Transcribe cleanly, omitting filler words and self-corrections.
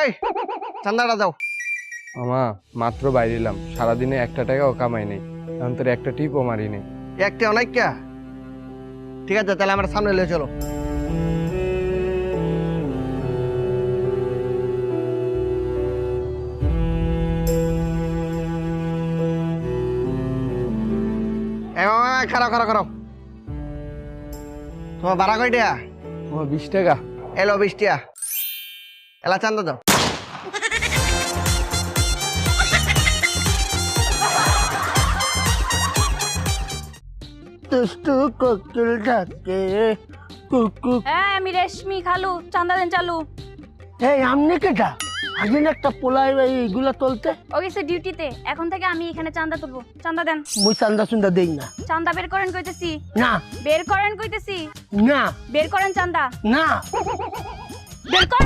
এই চান্দাটা দাও। মামা মাত্র বাইরে এলাম, সারাদিনে একটা টাকাও কামাই নেই, এখন তোর একটা টিপও মারি নেই। একটা অনেক কে? ঠিক আছে তাহলে আমার সামনে লিয়ে চলো। খারাপ খারাপ খারাপ, তোমার ভাড়া কয়টা? মামা 20 টাকা। এলো 20 টাকা, এলা চান্দা দাও। দুষ্টু কোকিল ডাকে কুকু। হ্যাঁ আমি রেশমি খালু, চান্দা দেন চালু। এই আমনে কেটা? আগে একটা পোলাই এইগুলা তুলতে। ও গেছে ডিউটিতে, এখন থেকে আমি এখানে চান্দা তুলবো। চান্দা দেন। মুই চান্দা সুন্দা দেই না। চান্দা বের করেন কইতেছি। না বের করেন কইতেছি। না বের করেন চান্দা। না, বের কর।